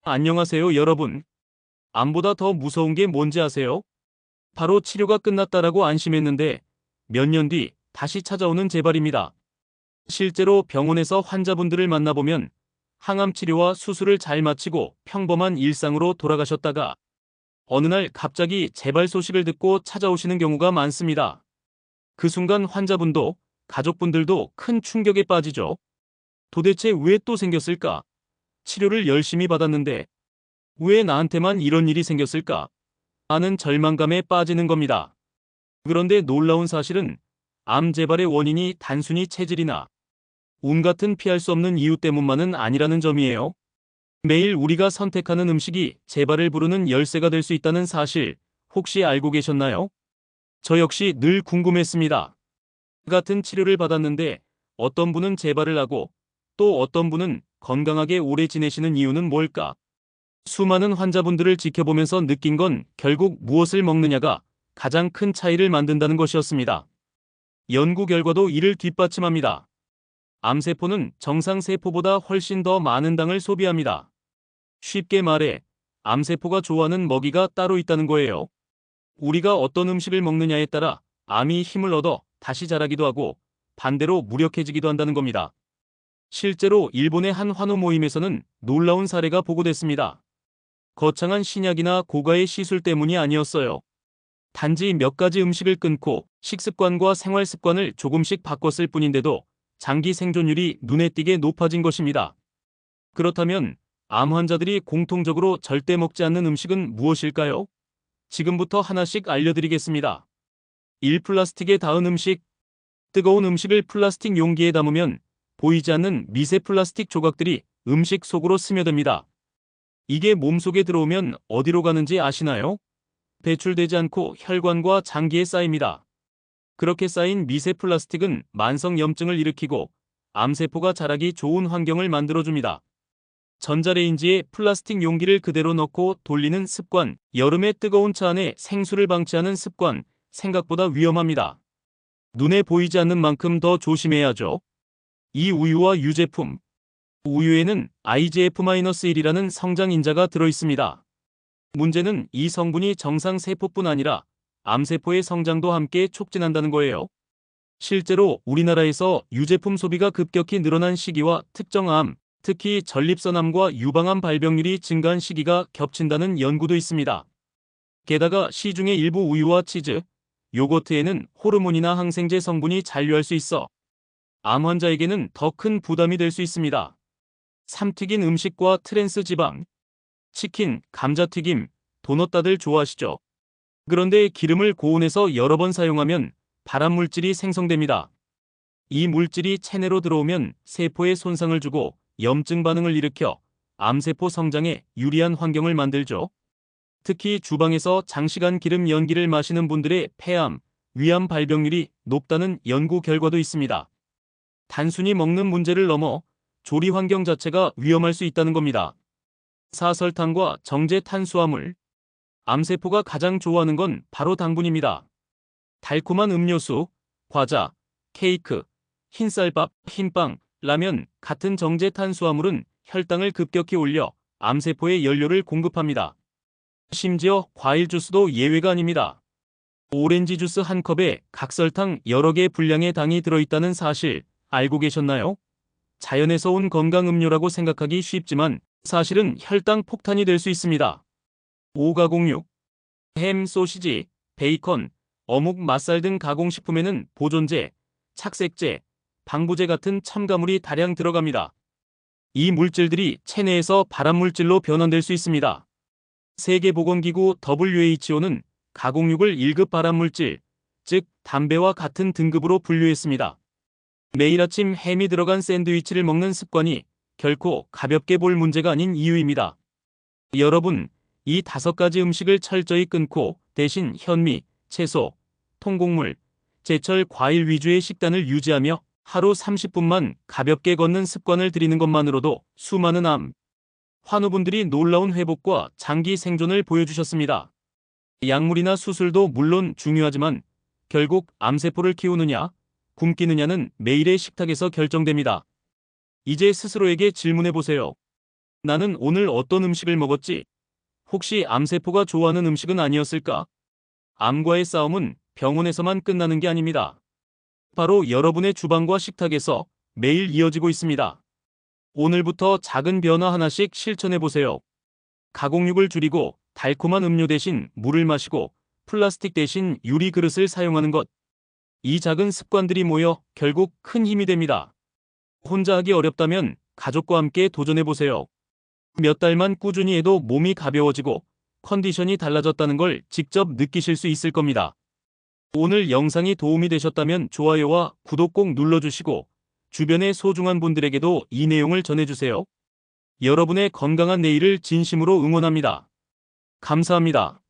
안녕하세요, 여러분. 암보다 더 무서운 게 뭔지 아세요? 바로 치료가 끝났다라고 안심했는데 몇 년 뒤 다시 찾아오는 재발입니다. 실제로 병원에서 환자분들을 만나보면 항암 치료와 수술을 잘 마치고 평범한 일상으로 돌아가셨다가 어느 날 갑자기 재발 소식을 듣고 찾아오시는 경우가 많습니다. 그 순간 환자분도 가족분들도 큰 충격에 빠지죠. 도대체 왜 또 생겼을까? 치료를 열심히 받았는데 왜 나한테만 이런 일이 생겼을까? 하는 절망감에 빠지는 겁니다. 그런데 놀라운 사실은 암 재발의 원인이 단순히 체질이나 운 같은 피할 수 없는 이유 때문만은 아니라는 점이에요. 매일 우리가 선택하는 음식이 재발을 부르는 열쇠가 될 수 있다는 사실 혹시 알고 계셨나요? 저 역시 늘 궁금했습니다. 같은 치료를 받았는데 어떤 분은 재발을 하고 또 어떤 분은 건강하게 오래 지내시는 이유는 뭘까? 수많은 환자분들을 지켜보면서 느낀 건 결국 무엇을 먹느냐가 가장 큰 차이를 만든다는 것이었습니다. 연구 결과도 이를 뒷받침합니다. 암세포는 정상세포보다 훨씬 더 많은 당을 소비합니다. 쉽게 말해, 암세포가 좋아하는 먹이가 따로 있다는 거예요. 우리가 어떤 음식을 먹느냐에 따라 암이 힘을 얻어 다시 자라기도 하고 반대로 무력해지기도 한다는 겁니다. 실제로 일본의 한 환우 모임에서는 놀라운 사례가 보고됐습니다. 거창한 신약이나 고가의 시술 때문이 아니었어요. 단지 몇 가지 음식을 끊고 식습관과 생활 습관을 조금씩 바꿨을 뿐인데도 장기 생존율이 눈에 띄게 높아진 것입니다. 그렇다면 암 환자들이 공통적으로 절대 먹지 않는 음식은 무엇일까요? 지금부터 하나씩 알려드리겠습니다. 1. 플라스틱에 닿은 음식. 뜨거운 음식을 플라스틱 용기에 담으면 보이지 않는 미세 플라스틱 조각들이 음식 속으로 스며듭니다. 이게 몸속에 들어오면 어디로 가는지 아시나요? 배출되지 않고 혈관과 장기에 쌓입니다. 그렇게 쌓인 미세 플라스틱은 만성염증을 일으키고 암세포가 자라기 좋은 환경을 만들어줍니다. 전자레인지에 플라스틱 용기를 그대로 넣고 돌리는 습관, 여름에 뜨거운 차 안에 생수를 방치하는 습관, 생각보다 위험합니다. 눈에 보이지 않는 만큼 더 조심해야죠. 이 우유와 유제품. 우유에는 IGF-1이라는 성장인자가 들어있습니다. 문제는 이 성분이 정상 세포뿐 아니라 암세포의 성장도 함께 촉진한다는 거예요. 실제로 우리나라에서 유제품 소비가 급격히 늘어난 시기와 특정 암, 특히 전립선암과 유방암 발병률이 증가한 시기가 겹친다는 연구도 있습니다. 게다가 시중의 일부 우유와 치즈, 요거트에는 호르몬이나 항생제 성분이 잔류할 수 있어 암 환자에게는 더 큰 부담이 될 수 있습니다. 삼튀긴 음식과 트랜스 지방, 치킨, 감자튀김, 도넛 다들 좋아하시죠? 그런데 기름을 고온에서 여러 번 사용하면 발암물질이 생성됩니다. 이 물질이 체내로 들어오면 세포에 손상을 주고 염증 반응을 일으켜 암세포 성장에 유리한 환경을 만들죠. 특히 주방에서 장시간 기름 연기를 마시는 분들의 폐암, 위암 발병률이 높다는 연구 결과도 있습니다. 단순히 먹는 문제를 넘어 조리 환경 자체가 위험할 수 있다는 겁니다. 사설탕과 정제 탄수화물. 암세포가 가장 좋아하는 건 바로 당분입니다. 달콤한 음료수, 과자, 케이크, 흰쌀밥, 흰빵, 라면 같은 정제 탄수화물은 혈당을 급격히 올려 암세포에 연료를 공급합니다. 심지어 과일 주스도 예외가 아닙니다. 오렌지 주스 한 컵에 각설탕 여러 개의 분량의 당이 들어있다는 사실 알고 계셨나요? 자연에서 온 건강 음료라고 생각하기 쉽지만 사실은 혈당 폭탄이 될 수 있습니다. 오가공육, 햄, 소시지, 베이컨, 어묵, 맛살 등 가공식품에는 보존제, 착색제, 방부제 같은 첨가물이 다량 들어갑니다. 이 물질들이 체내에서 발암물질로 변환될 수 있습니다. 세계보건기구 WHO는 가공육을 1급 발암물질, 즉 담배와 같은 등급으로 분류했습니다. 매일 아침 햄이 들어간 샌드위치를 먹는 습관이 결코 가볍게 볼 문제가 아닌 이유입니다. 여러분, 이 5가지 음식을 철저히 끊고 대신 현미, 채소, 통곡물, 제철 과일 위주의 식단을 유지하며 하루 30분만 가볍게 걷는 습관을 들이는 것만으로도 수많은 암 환우분들이 놀라운 회복과 장기 생존을 보여주셨습니다. 약물이나 수술도 물론 중요하지만 결국 암세포를 키우느냐, 굶기느냐는 매일의 식탁에서 결정됩니다. 이제 스스로에게 질문해 보세요. 나는 오늘 어떤 음식을 먹었지? 혹시 암세포가 좋아하는 음식은 아니었을까? 암과의 싸움은 병원에서만 끝나는 게 아닙니다. 바로 여러분의 주방과 식탁에서 매일 이어지고 있습니다. 오늘부터 작은 변화 하나씩 실천해 보세요. 가공육을 줄이고 달콤한 음료 대신 물을 마시고 플라스틱 대신 유리 그릇을 사용하는 것. 이 작은 습관들이 모여 결국 큰 힘이 됩니다. 혼자 하기 어렵다면 가족과 함께 도전해 보세요. 몇 달만 꾸준히 해도 몸이 가벼워지고 컨디션이 달라졌다는 걸 직접 느끼실 수 있을 겁니다. 오늘 영상이 도움이 되셨다면 좋아요와 구독 꼭 눌러주시고 주변의 소중한 분들에게도 이 내용을 전해주세요. 여러분의 건강한 내일을 진심으로 응원합니다. 감사합니다.